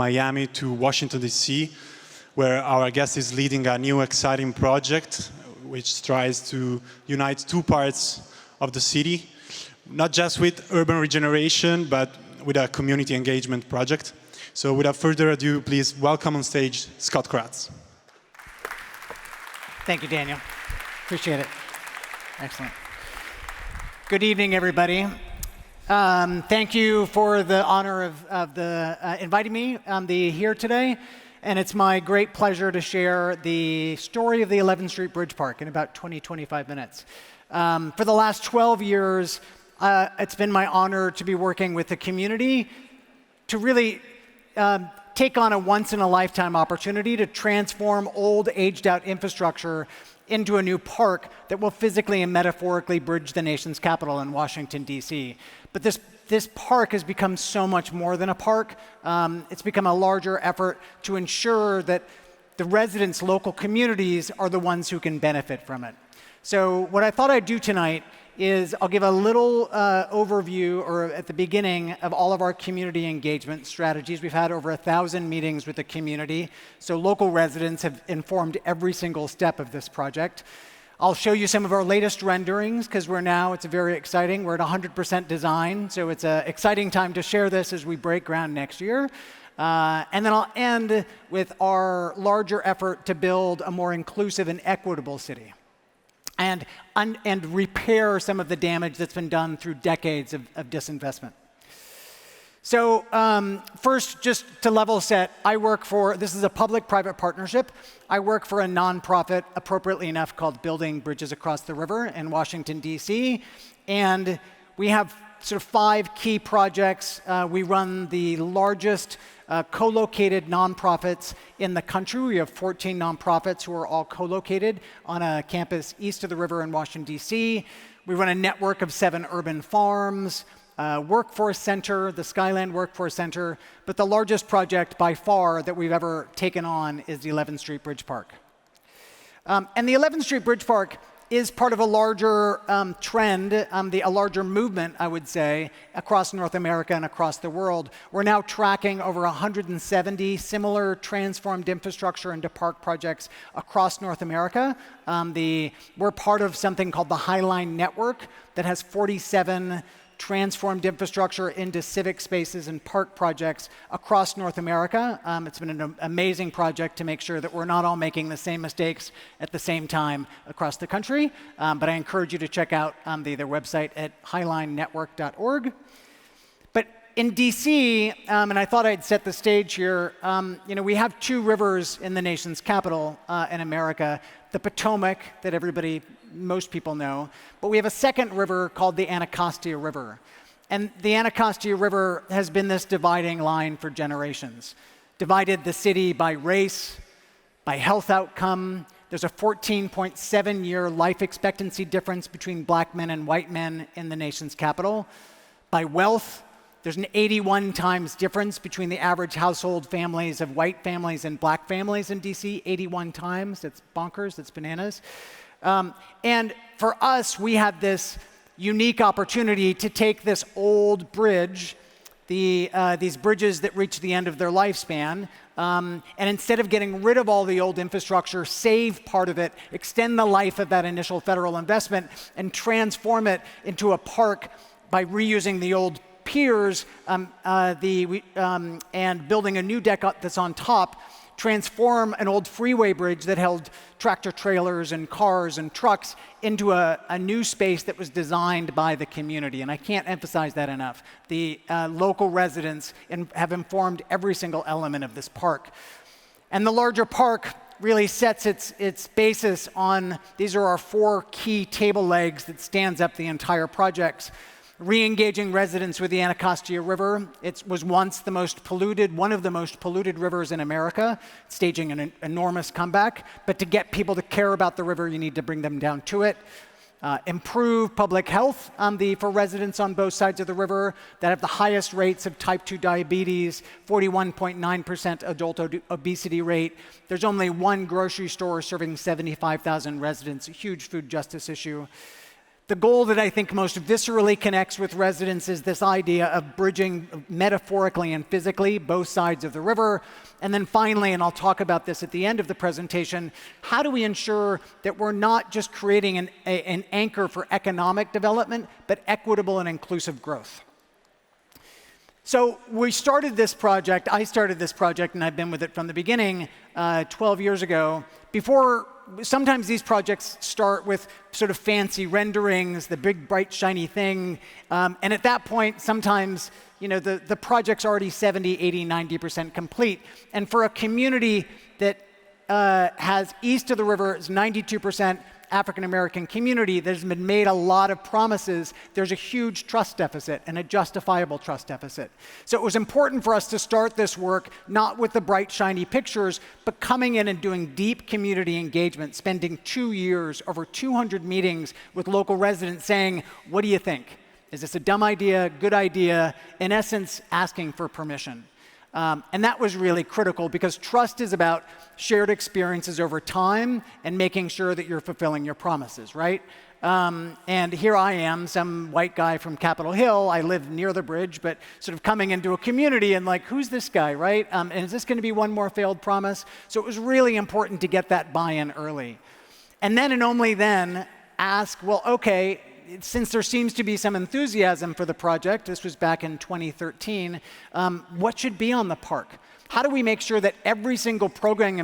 Miami to Washington, D.C., where our guest is leading a new exciting project which tries to unite two parts of the city, not just with urban regeneration, but with a community engagement project. So without further ado, please welcome on stage Scott Kratz. Thank you, Daniel. Appreciate it. Excellent. Good evening, everybody. Thank you for the honor of inviting me here today. And it's my great pleasure to share the story of the 11th Street Bridge Park in about 20-25 minutes. For the last 12 years, it's been my honor to be working with the community to really take on a once-in-a-lifetime opportunity to transform old, aged-out infrastructure into a new park that will physically and metaphorically bridge the nation's capital in Washington, D.C. But this park has become so much more than a park. It's become a larger effort to ensure that the residents, local communities, are the ones who can benefit from it. So what I thought I'd do tonight is I'll give a little overview, or at the beginning, of all of our community engagement strategies. We've had over 1,000 meetings with the community, so local residents have informed every single step of this project. I'll show you some of our latest renderings, because it's very exciting. We're at 100% design, so it's an exciting time to share this as we break ground next year. And then I'll end with our larger effort to build a more inclusive and equitable city, and repair some of the damage that's been done through decades of disinvestment. So first, just to level set, this is a public-private partnership. I work for a nonprofit, appropriately enough, called Building Bridges Across the River in Washington, D.C. And we have sort of 5 key projects. We run the largest co-located nonprofits in the country. We have 14 nonprofits who are all co-located on a campus east of the river in Washington, D.C. We run a network of 7 urban farms, workforce center, the Skyland Workforce Center, but the largest project by far that we've ever taken on is the 11th Street Bridge Park. And the 11th Street Bridge Park is part of a larger trend, a larger movement, I would say, across North America and across the world. We're now tracking over 170 similar transformed infrastructure into park projects across North America. We're part of something called the Highline Network that has 47 transformed infrastructure into civic spaces and park projects across North America. It's been an amazing project to make sure that we're not all making the same mistakes at the same time across the country. But I encourage you to check out their website at highlinenetwork.org. But in DC, and I thought I'd set the stage here, we have 2 rivers in the nation's capital in America, the Potomac, that most people know, but we have a second river called the Anacostia River. And the Anacostia River has been this dividing line for generations. Divided the city by race, by health outcome. There's a 14.7-year life expectancy difference between black men and white men in the nation's capital. By wealth, there's an 81 times difference between the average household families of white families and black families in DC, 81 times. That's bonkers, that's bananas. And for us, we had this unique opportunity to take this old bridge, these bridges that reach the end of their lifespan, and instead of getting rid of all the old infrastructure, save part of it, extend the life of that initial federal investment, and transform it into a park by reusing the old piers and building a new deck that's on top, transform an old freeway bridge that held tractor trailers and cars and trucks into a new space that was designed by the community. And I can't emphasize that enough. The local residents have informed every single element of this park. And the larger park really sets its basis on, these are our 4 key table legs that stands up the entire project. Re-engaging residents with the Anacostia River. It was once one of the most polluted rivers in America, staging an enormous comeback. But to get people to care about the river, you need to bring them down to it. Improve public health for residents on both sides of the river that have the highest rates of type 2 diabetes, 41.9% adult obesity rate. There's only 1 grocery store serving 75,000 residents, a huge food justice issue. The goal that I think most viscerally connects with residents is this idea of bridging metaphorically and physically both sides of the river. And then finally, and I'll talk about this at the end of the presentation, how do we ensure that we're not just creating an anchor for economic development, but equitable and inclusive growth? So we started this project, I started this project, and I've been with it from the beginning 12 years ago. Sometimes these projects start with sort of fancy renderings, the big, bright, shiny thing. And at that point, sometimes the project's already 70, 80, 90% complete. And for a community that has east of the river is 92% African-American community that has been made a lot of promises, there's a huge trust deficit and a justifiable trust deficit. So it was important for us to start this work not with the bright, shiny pictures, but coming in and doing deep community engagement, spending 2 years, over 200 meetings with local residents saying, what do you think? Is this a dumb idea, good idea? In essence, asking for permission. And that was really critical because trust is about shared experiences over time and making sure that you're fulfilling your promises, right? And here I am, some white guy from Capitol Hill. I live near the bridge, but sort of coming into a community and like, who's this guy, right? And is this going to be one more failed promise? So it was really important to get that buy-in early. And then and only then ask, well, okay, since there seems to be some enthusiasm for the project, this was back in 2013, what should be on the park? How do we make sure that every single programming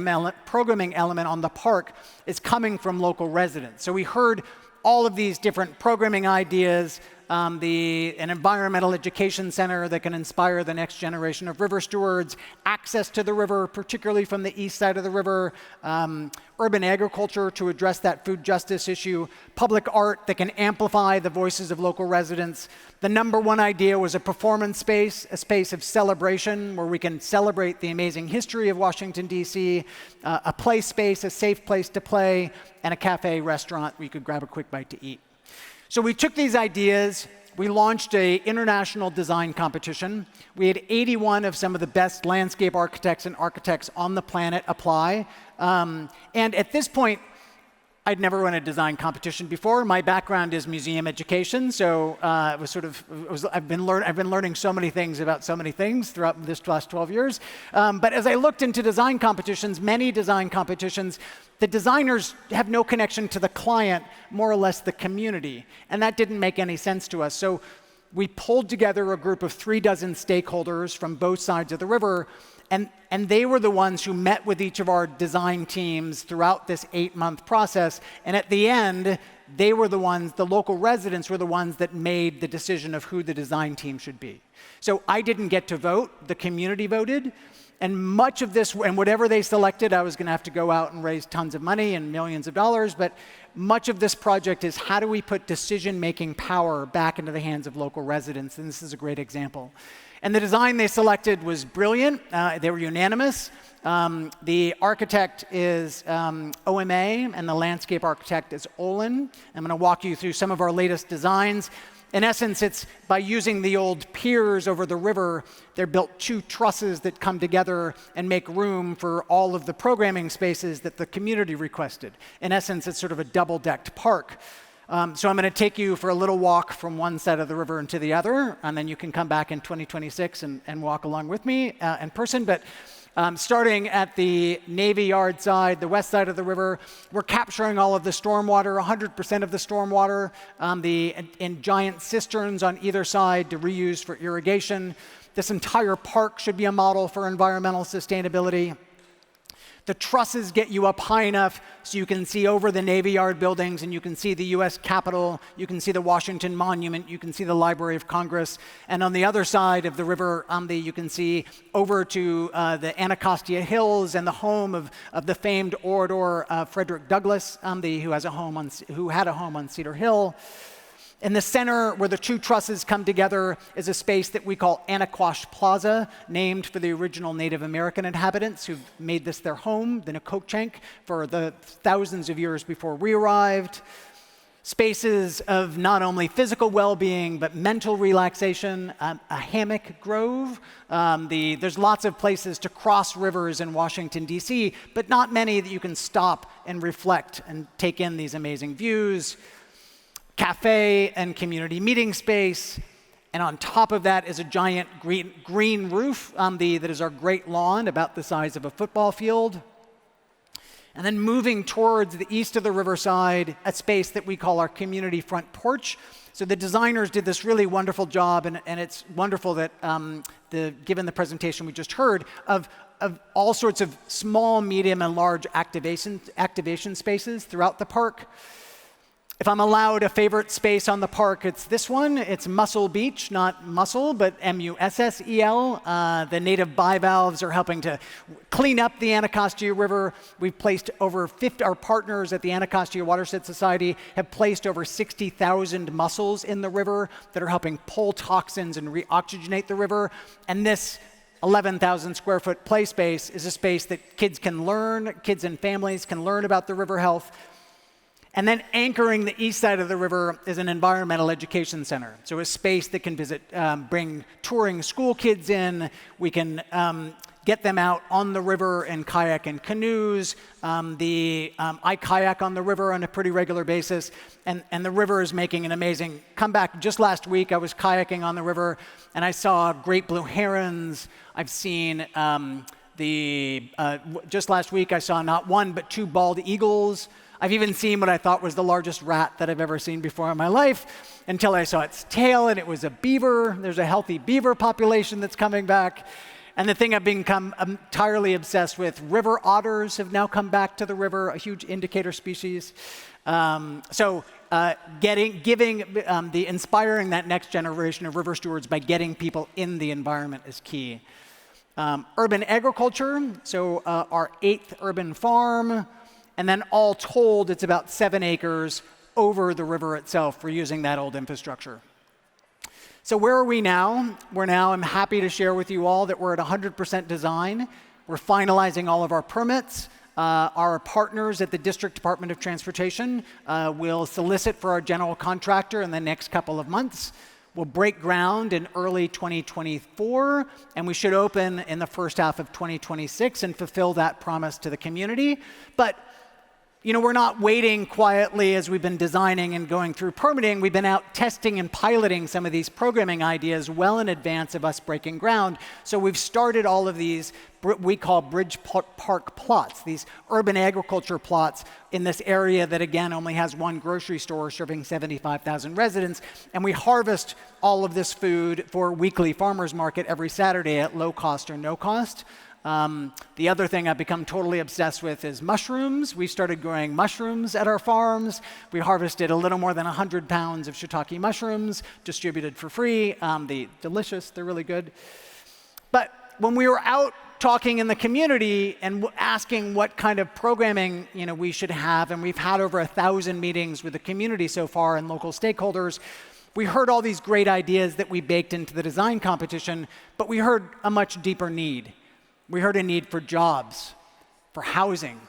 element on the park is coming from local residents? So we heard all of these different programming ideas, an environmental education center that can inspire the next generation of river stewards, access to the river, particularly from the east side of the river, urban agriculture to address that food justice issue, public art that can amplify the voices of local residents. The number one idea was a performance space, a space of celebration where we can celebrate the amazing history of Washington, D.C., a play space, a safe place to play, and a cafe restaurant where you could grab a quick bite to eat. So we took these ideas, we launched an international design competition. We had 81 of some of the best landscape architects and architects on the planet apply. And at this point, I'd never run a design competition before. My background is museum education, so I've been learning so many things about so many things throughout this last 12 years. But as I looked into design competitions, many design competitions, the designers have no connection to the client, more or less the community, and that didn't make any sense to us. So we pulled together a group of 36 stakeholders from both sides of the river, and they were the ones who met with each of our design teams throughout this 8-month process. And at the end, they were the ones, the local residents were the ones that made the decision of who the design team should be. So I didn't get to vote, the community voted. And much of this, and whatever they selected, I was going to have to go out and raise tons of money and millions of dollars. But much of this project is how do we put decision-making power back into the hands of local residents? And this is a great example. And the design they selected was brilliant. They were unanimous. The architect is OMA, and the landscape architect is Olin. I'm going to walk you through some of our latest designs. In essence, it's by using the old piers over the river, they're built 2 trusses that come together and make room for all of the programming spaces that the community requested. In essence, it's sort of a double-decked park. So I'm going to take you for a little walk from one side of the river into the other, and then you can come back in 2026 and walk along with me in person. But starting at the Navy Yard side, the west side of the river, we're capturing all of the stormwater, 100% of the stormwater, in giant cisterns on either side to reuse for irrigation. This entire park should be a model for environmental sustainability. The trusses get you up high enough so you can see over the Navy Yard buildings, and you can see the US Capitol, you can see the Washington Monument, you can see the Library of Congress. And on the other side of the river, you can see over to the Anacostia Hills and the home of the famed orator Frederick Douglass, who had a home on Cedar Hill. In the center, where the 2 trusses come together, is a space that we call Anaquash Plaza, named for the original Native American inhabitants who made this their home, the Nacotchtank, for the thousands of years before we arrived. Spaces of not only physical well-being, but mental relaxation, a hammock grove. There's lots of places to cross rivers in Washington, D.C., but not many that you can stop and reflect and take in these amazing views. cafe and community meeting space. And on top of that is a giant green roof that is our great lawn, about the size of a football field. And then moving towards the east of the riverside, a space that we call our community front porch. So the designers did this really wonderful job, and it's wonderful that, given the presentation we just heard, of all sorts of small, medium, and large activation spaces throughout the park. If I'm allowed a favorite space on the park, it's this one. It's Mussel Beach, not mussel, but M-U-S-S-E-L. The native bivalves are helping to clean up the Anacostia River. We've placed over 50, our partners at the Anacostia Watershed Society have placed over 60,000 mussels in the river that are helping pull toxins and reoxygenate the river. And this 11,000 square foot play space is a space that kids and families can learn about the river health. And then anchoring the east side of the river is an environmental education center. So a space that can bring touring school kids in. We can get them out on the river in kayak and canoes. I kayak on the river on a pretty regular basis. And the river is making an amazing comeback. Just last week, I was kayaking on the river, and I saw great blue herons. I've seen just last week, I saw not one, but 2 bald eagles. I've even seen what I thought was the largest rat that I've ever seen before in my life, until I saw its tail, and it was a beaver. There's a healthy beaver population that's coming back. And the thing I've become entirely obsessed with, river otters have now come back to the river, a huge indicator species. Inspiring that next generation of river stewards by getting people in the environment is key. Urban agriculture, so our 8th urban farm. And then all told, it's about 7 acres over the river itself. We're using that old infrastructure. So where are we now? I'm happy to share with you all that we're at 100% design. We're finalizing all of our permits. Our partners at the District Department of Transportation will solicit for our general contractor in the next couple of months. We'll break ground in early 2024, and we should open in the first half of 2026 and fulfill that promise to the community. But we're not waiting quietly as we've been designing and going through permitting. We've been out testing and piloting some of these programming ideas well in advance of us breaking ground. So we've started all of these, we call bridge park plots, these urban agriculture plots in this area that, again, only has 1 grocery store serving 75,000 residents. And we harvest all of this food for weekly farmers market every Saturday at low cost or no cost. The other thing I've become totally obsessed with is mushrooms. We started growing mushrooms at our farms. We harvested a little more than 100 pounds of shiitake mushrooms, distributed for free. They're delicious, they're really good. But when we were out talking in the community and asking what kind of programming we should have, and we've had over 1,000 meetings with the community so far and local stakeholders, we heard all these great ideas that we baked into the design competition, but we heard a much deeper need. We heard a need for jobs, for housing,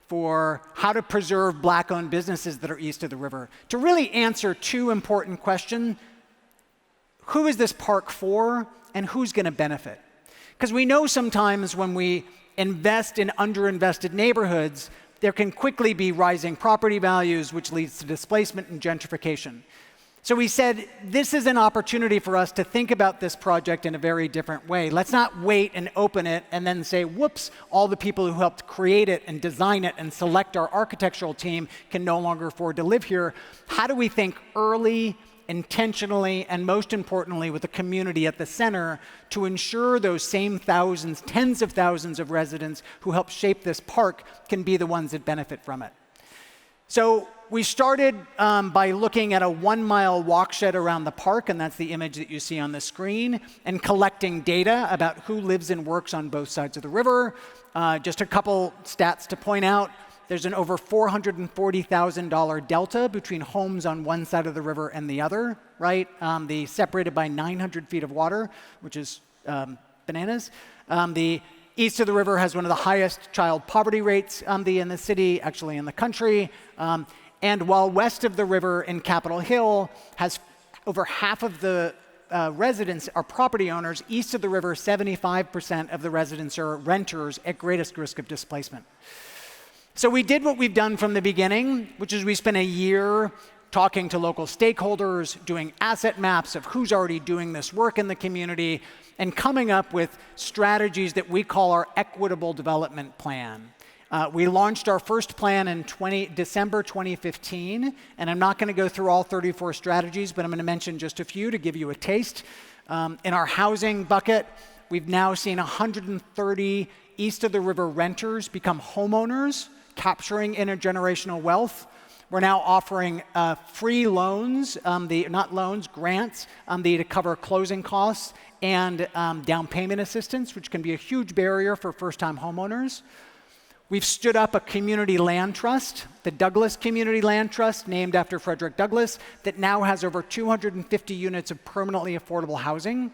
for how to preserve Black-owned businesses that are east of the river. To really answer 2 important questions: who is this park for, and who's going to benefit? Because we know sometimes when we invest in underinvested neighborhoods, there can quickly be rising property values, which leads to displacement and gentrification. So we said, this is an opportunity for us to think about this project in a very different way. Let's not wait and open it and then say, whoops, all the people who helped create it and design it and select our architectural team can no longer afford to live here. How do we think early, intentionally, and most importantly, with the community at the center to ensure those same thousands, tens of thousands of residents who helped shape this park can be the ones that benefit from it? So we started by looking at a 1-mile walkshed around the park, and that's the image that you see on the screen, and collecting data about who lives and works on both sides of the river. Just a couple stats to point out. There's an over $440,000 delta between homes on one side of the river and the other, right? Separated by 900 feet of water, which is bananas. The east of the river has one of the highest child poverty rates in the city, actually in the country. And while west of the river in Capitol Hill has over half of the residents are property owners, east of the river, 75% of the residents are renters at greatest risk of displacement. So we did what we've done from the beginning, which is we spent a year talking to local stakeholders, doing asset maps of who's already doing this work in the community, and coming up with strategies that we call our equitable development plan. We launched our first plan in December 2015, and I'm not going to go through all 34 strategies, but I'm going to mention just a few to give you a taste. In our housing bucket, we've now seen 130 east of the river renters become homeowners, capturing intergenerational wealth. We're now offering free loans, grants, to cover closing costs and down payment assistance, which can be a huge barrier for first-time homeowners. We've stood up a community land trust, the Douglas Community Land Trust, named after Frederick Douglass, that now has over 250 units of permanently affordable housing.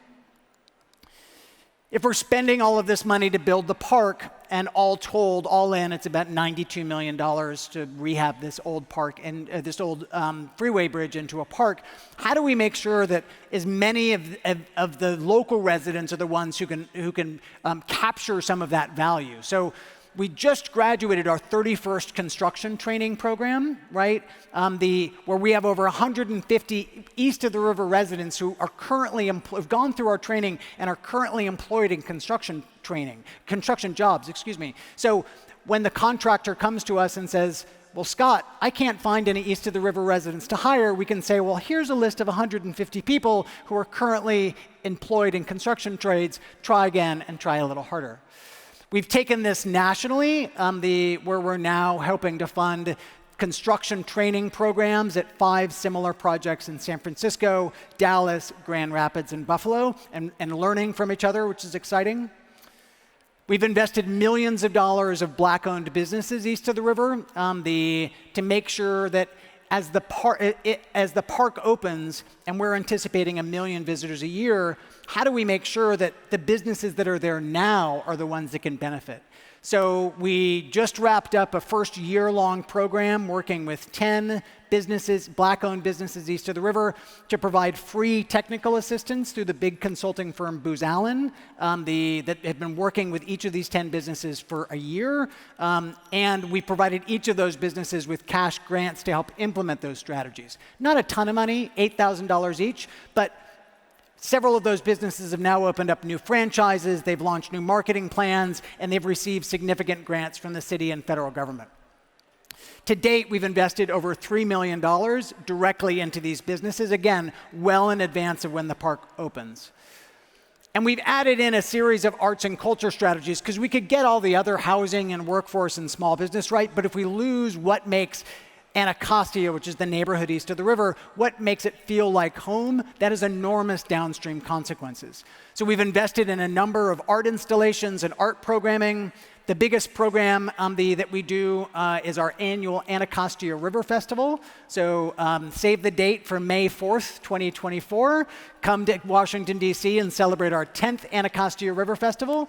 If we're spending all of this money to build the park, and all told, all in, it's about $92 million to rehab this old park and this old freeway bridge into a park, how do we make sure that as many of the local residents are the ones who can capture some of that value? So we just graduated our 31st construction training program, right? Where we have over 150 east of the river residents who are currently have gone through our training and are currently employed in construction jobs, excuse me. So when the contractor comes to us and says, well, Scott, I can't find any east of the river residents to hire, we can say, well, here's a list of 150 people who are currently employed in construction trades. Try again and try a little harder. We've taken this nationally, where we're now helping to fund construction training programs at 5 similar projects in San Francisco, Dallas, Grand Rapids, and Buffalo, and learning from each other, which is exciting. We've invested millions of dollars of Black-owned businesses east of the river to make sure that as the park opens, and we're anticipating 1 million visitors a year, how do we make sure that the businesses that are there now are the ones that can benefit? So we just wrapped up a first year-long program working with 10 businesses, Black-owned businesses east of the river, to provide free technical assistance through the big consulting firm Booz Allen, that had been working with each of these 10 businesses for a year. And we provided each of those businesses with cash grants to help implement those strategies. Not a ton of money, $8,000 each, but several of those businesses have now opened up new franchises, they've launched new marketing plans, and they've received significant grants from the city and federal government. To date, we've invested over $3 million directly into these businesses, again, well in advance of when the park opens. And we've added in a series of arts and culture strategies, because we could get all the other housing and workforce and small business right, but if we lose what makes Anacostia, which is the neighborhood east of the river, what makes it feel like home, that has enormous downstream consequences. So we've invested in a number of art installations and art programming. The biggest program that we do is our annual Anacostia River Festival. So save the date for May 4th, 2024. Come to Washington, D.C. and celebrate our 10th Anacostia River Festival.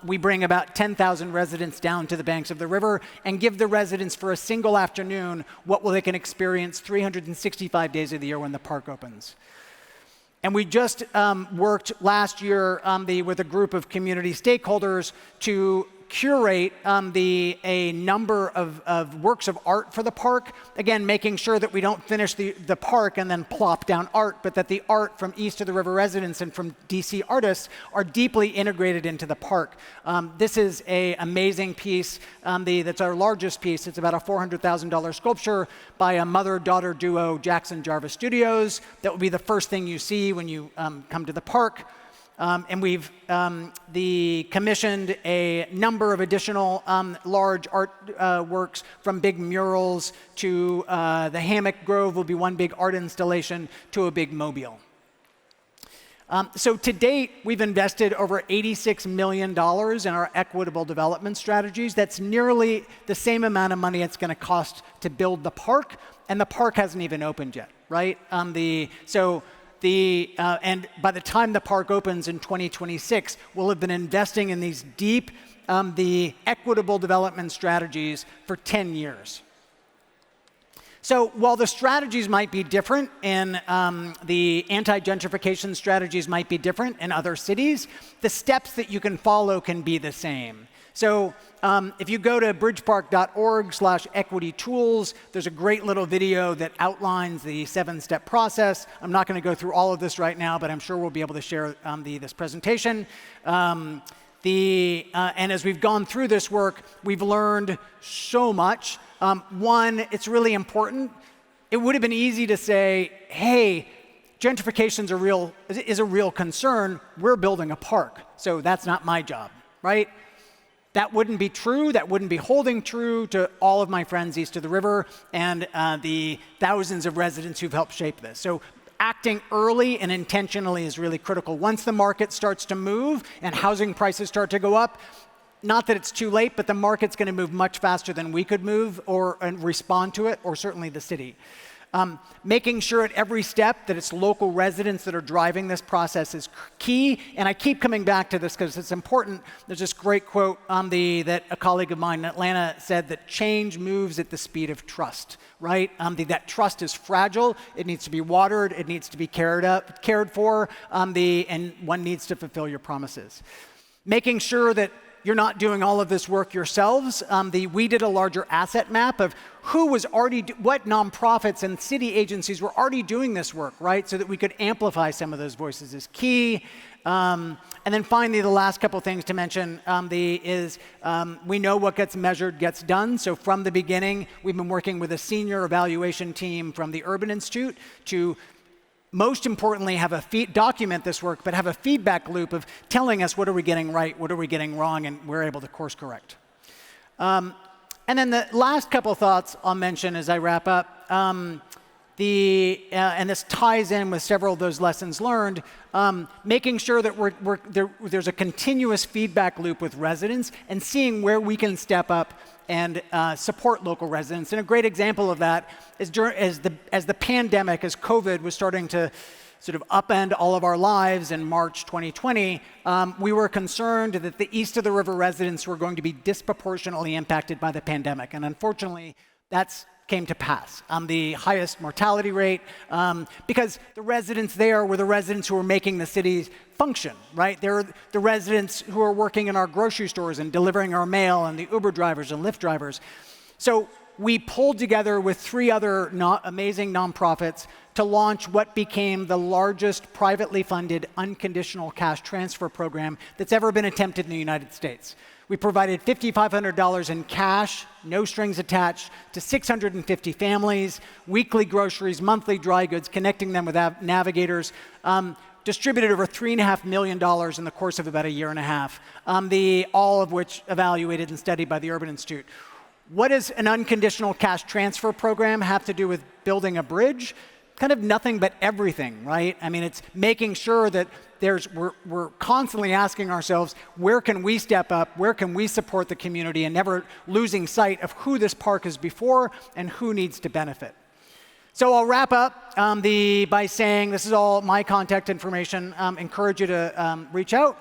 We bring about 10,000 residents down to the banks of the river and give the residents for a single afternoon what they can experience 365 days of the year when the park opens. And we just worked last year with a group of community stakeholders to curate a number of works of art for the park. Again, making sure that we don't finish the park and then plop down art, but that the art from east of the river residents and from DC artists are deeply integrated into the park. This is an amazing piece that's our largest piece. It's about a $400,000 sculpture by a mother-daughter duo, Jackson Jarvis Studios. That will be the first thing you see when you come to the park. And we've commissioned a number of additional large art works, from big murals to the Hammock Grove will be one big art installation to a big mobile. So to date, we've invested over $86 million in our equitable development strategies. That's nearly the same amount of money it's going to cost to build the park, and the park hasn't even opened yet, right? And by the time the park opens in 2026, we'll have been investing in these deep, the equitable development strategies for 10 years. So while the strategies might be different and the anti-gentrification strategies might be different in other cities, the steps that you can follow can be the same. So if you go to bridgepark.org/equity-tools, there's a great little video that outlines the 7-step process. I'm not going to go through all of this right now, but I'm sure we'll be able to share this presentation. And as we've gone through this work, we've learned so much. One, it's really important. It would have been easy to say, hey, gentrification is a real concern. We're building a park, so that's not my job, right? That wouldn't be true. That wouldn't be holding true to all of my friends east of the river and the thousands of residents who've helped shape this. So acting early and intentionally is really critical. Once the market starts to move and housing prices start to go up, not that it's too late, but the market's going to move much faster than we could move and respond to it, or certainly the city. Making sure at every step that it's local residents that are driving this process is key. And I keep coming back to this because it's important. There's this great quote that a colleague of mine in Atlanta said that change moves at the speed of trust, right? That trust is fragile. It needs to be watered. It needs to be cared for, and one needs to fulfill your promises. Making sure that you're not doing all of this work yourselves. We did a larger asset map of who was already, what nonprofits and city agencies were already doing this work, right? So that we could amplify some of those voices is key. And then finally, the last couple things to mention we know what gets measured gets done. So from the beginning, we've been working with a senior evaluation team from the Urban Institute to most importantly, document this work, but have a feedback loop of telling us what are we getting right, what are we getting wrong, and we're able to course correct. And then the last couple thoughts I'll mention as I wrap up, and this ties in with several of those lessons learned, making sure that there's a continuous feedback loop with residents and seeing where we can step up and support local residents. And a great example of that is as the pandemic, as COVID was starting to sort of upend all of our lives in March 2020, we were concerned that the east of the river residents were going to be disproportionately impacted by the pandemic. And unfortunately, that's came to pass. The highest mortality rate, because the residents there were the residents who were making the cities function, right? They're the residents who are working in our grocery stores and delivering our mail, and the Uber drivers and Lyft drivers. So we pulled together with 3 other amazing nonprofits to launch what became the largest privately funded unconditional cash transfer program that's ever been attempted in the United States. We provided $5,500 in cash, no strings attached, to 650 families, weekly groceries, monthly dry goods, connecting them with navigators, distributed over $3.5 million in the course of about a year and a half, all of which evaluated and studied by the Urban Institute. What does an unconditional cash transfer program have to do with building a bridge? Kind of nothing but everything, right? I mean, it's making sure that we're constantly asking ourselves, where can we step up? Where can we support the community? And never losing sight of who this park is before and who needs to benefit. So I'll wrap up by saying this is all my contact information. Encourage you to reach out.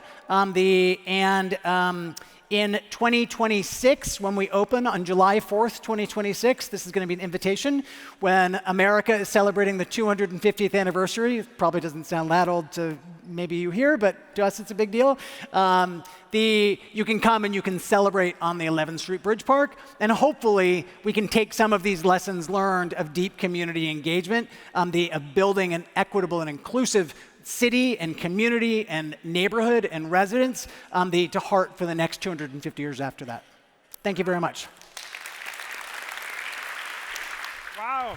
In 2026, when we open on July 4th, 2026, this is going to be an invitation when America is celebrating the 250th anniversary. It probably doesn't sound that old to maybe you here, but to us it's a big deal. You can come and you can celebrate on the 11th Street Bridge Park, and hopefully we can take some of these lessons learned of deep community engagement, of building an equitable and inclusive city and community and neighborhood and residents to heart for the next 250 years after that. Thank you very much. Wow.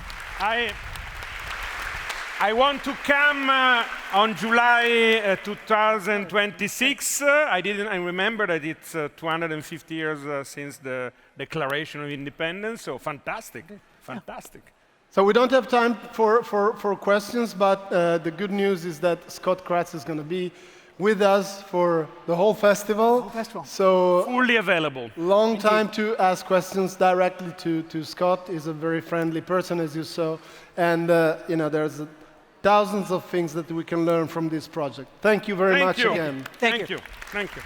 I want to come on July 2026. I remember that it's 250 years since the Declaration of Independence, so fantastic, fantastic. So we don't have time for questions, but the good news is that Scott Kratz is going to be with us for the whole festival. So fully available. Long time to ask questions directly to Scott. He's a very friendly person, as you saw. And there's thousands of things that we can learn from this project. Thank you very much again. Thank you. Thank you.